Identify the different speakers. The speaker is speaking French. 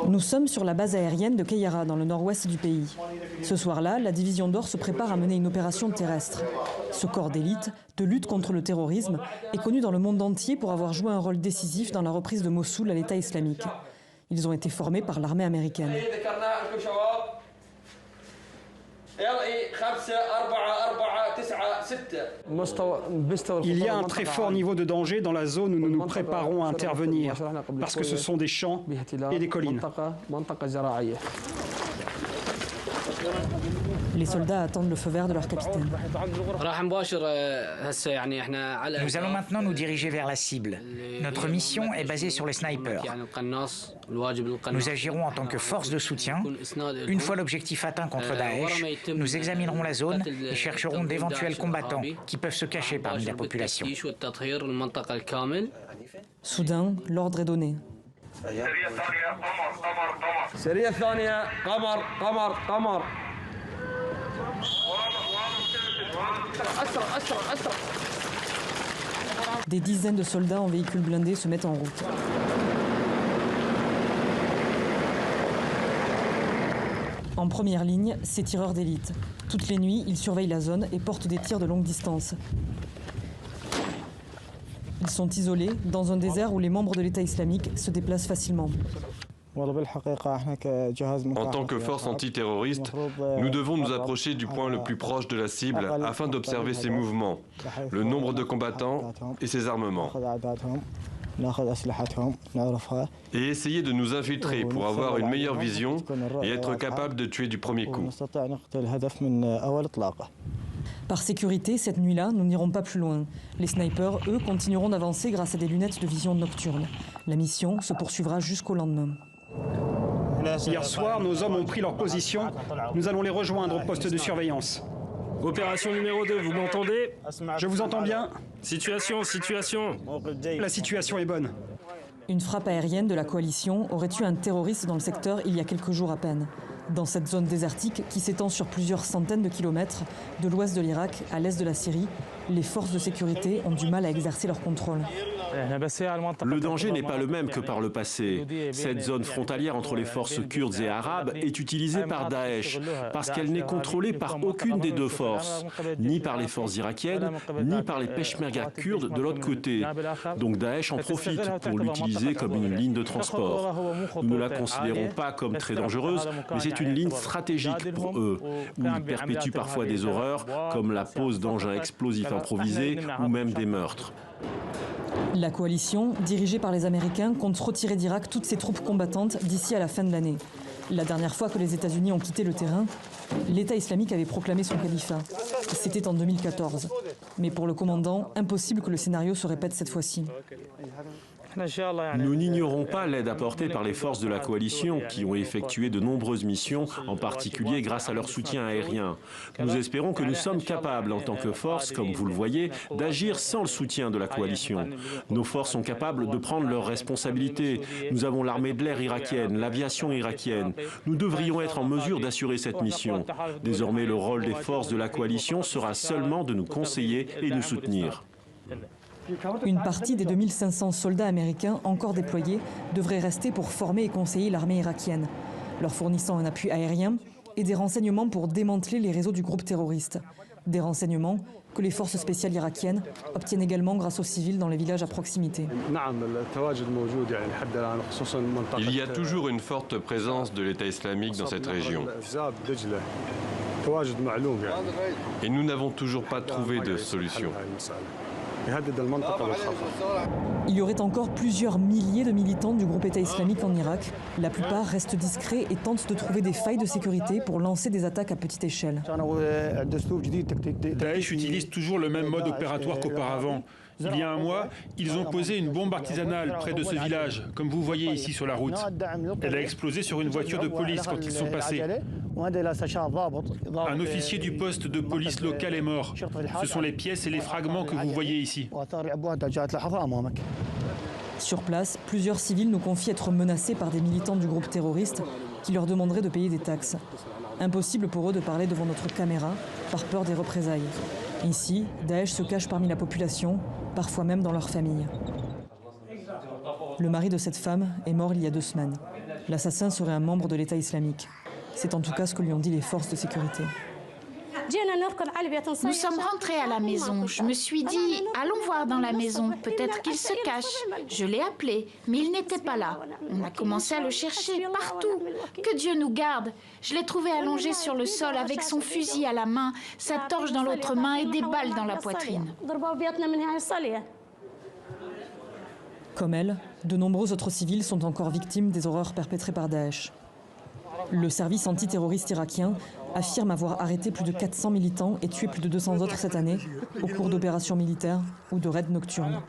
Speaker 1: Nous sommes sur la base aérienne de Kayara, dans le nord-ouest du pays. Ce soir-là, la division d'Or se prépare à mener une opération terrestre. Ce corps d'élite, de lutte contre le terrorisme, est connu dans le monde entier pour avoir joué un rôle décisif dans la reprise de Mossoul à l'État islamique. Ils ont été formés par l'armée américaine.
Speaker 2: Il y a un très fort niveau de danger dans la zone où nous nous préparons à intervenir, parce que ce sont des champs et des collines.
Speaker 1: Les soldats attendent le feu vert de leur capitaine.
Speaker 3: Nous allons maintenant nous diriger vers la cible. Notre mission est basée sur les snipers. Nous agirons en tant que force de soutien. Une fois l'objectif atteint contre Daesh, nous examinerons la zone et chercherons d'éventuels combattants qui peuvent se cacher parmi la population.
Speaker 1: Soudain, l'ordre est donné. Des dizaines de soldats en véhicules blindés se mettent en route. En première ligne, ces tireurs d'élite. Toutes les nuits, ils surveillent la zone et portent des tirs de longue distance. Ils sont isolés dans un désert où les membres de l'État islamique se déplacent facilement.
Speaker 4: En tant que force antiterroriste, nous devons nous approcher du point le plus proche de la cible afin d'observer ses mouvements, le nombre de combattants et ses armements. Et essayer de nous infiltrer pour avoir une meilleure vision et être capable de tuer du premier coup.
Speaker 1: Par sécurité, cette nuit-là, nous n'irons pas plus loin. Les snipers, eux, continueront d'avancer grâce à des lunettes de vision nocturne. La mission se poursuivra jusqu'au lendemain.
Speaker 2: Hier soir, nos hommes ont pris leur position. Nous allons les rejoindre au poste de surveillance.
Speaker 5: Opération numéro 2, vous m'entendez?
Speaker 2: Je vous entends bien.
Speaker 5: Situation.
Speaker 2: La situation est bonne.
Speaker 1: Une frappe aérienne de la coalition aurait tué un terroriste dans le secteur il y a quelques jours à peine. Dans cette zone désertique qui s'étend sur plusieurs centaines de kilomètres, de l'ouest de l'Irak à l'est de la Syrie, les forces de sécurité ont du mal à exercer leur contrôle.
Speaker 6: Le danger n'est pas le même que par le passé. Cette zone frontalière entre les forces kurdes et arabes est utilisée par Daesh parce qu'elle n'est contrôlée par aucune des deux forces, ni par les forces irakiennes, ni par les peshmerga kurdes de l'autre côté. Donc Daesh en profite pour l'utiliser comme une ligne de transport. Nous ne la considérons pas comme très dangereuse, mais c'est une ligne stratégique pour eux, où ils perpétuent parfois des horreurs comme la pose d'engins explosifs improvisés ou même des meurtres.
Speaker 1: La coalition, dirigée par les Américains, compte retirer d'Irak toutes ses troupes combattantes d'ici à la fin de l'année. La dernière fois que les États-Unis ont quitté le terrain, l'État islamique avait proclamé son califat. C'était en 2014. Mais pour le commandant, impossible que le scénario se répète cette fois-ci.
Speaker 6: Nous n'ignorons pas l'aide apportée par les forces de la coalition qui ont effectué de nombreuses missions, en particulier grâce à leur soutien aérien. Nous espérons que nous sommes capables, en tant que force, comme vous le voyez, d'agir sans le soutien de la coalition. Nos forces sont capables de prendre leurs responsabilités. Nous avons l'armée de l'air irakienne, l'aviation irakienne. Nous devrions être en mesure d'assurer cette mission. Désormais, le rôle des forces de la coalition sera seulement de nous conseiller et nous soutenir.
Speaker 1: Une partie des 2500 soldats américains encore déployés devrait rester pour former et conseiller l'armée irakienne, leur fournissant un appui aérien et des renseignements pour démanteler les réseaux du groupe terroriste. Des renseignements que les forces spéciales irakiennes obtiennent également grâce aux civils dans les villages à proximité.
Speaker 4: Il y a toujours une forte présence de l'État islamique dans cette région. Et nous n'avons toujours pas trouvé de solution.
Speaker 1: Il y aurait encore plusieurs milliers de militants du groupe État islamique en Irak. La plupart restent discrets et tentent de trouver des failles de sécurité pour lancer des attaques à petite échelle.
Speaker 7: Daesh utilise toujours le même mode opératoire qu'auparavant. Il y a un mois, ils ont posé une bombe artisanale près de ce village, comme vous voyez ici sur la route. Elle a explosé sur une voiture de police quand ils sont passés. Un officier du poste de police local est mort. Ce sont les pièces et les fragments que vous voyez ici.
Speaker 1: Sur place, plusieurs civils nous confient être menacés par des militants du groupe terroriste qui leur demanderaient de payer des taxes. Impossible pour eux de parler devant notre caméra par peur des représailles. Ici, Daesh se cache parmi la population, parfois même dans leur famille. Le mari de cette femme est mort il y a 2 semaines. L'assassin serait un membre de l'État islamique. C'est en tout cas ce que lui ont dit les forces de sécurité.
Speaker 8: Nous sommes rentrés à la maison. Je me suis dit, allons voir dans la maison, peut-être qu'il se cache. Je l'ai appelé, mais il n'était pas là. On a commencé à le chercher partout. Que Dieu nous garde. Je l'ai trouvé allongé sur le sol avec son fusil à la main, sa torche dans l'autre main et des balles dans la poitrine.
Speaker 1: Comme elle, de nombreux autres civils sont encore victimes des horreurs perpétrées par Daesh. Le service antiterroriste irakien affirme avoir arrêté plus de 400 militants et tué plus de 200 autres cette année au cours d'opérations militaires ou de raids nocturnes.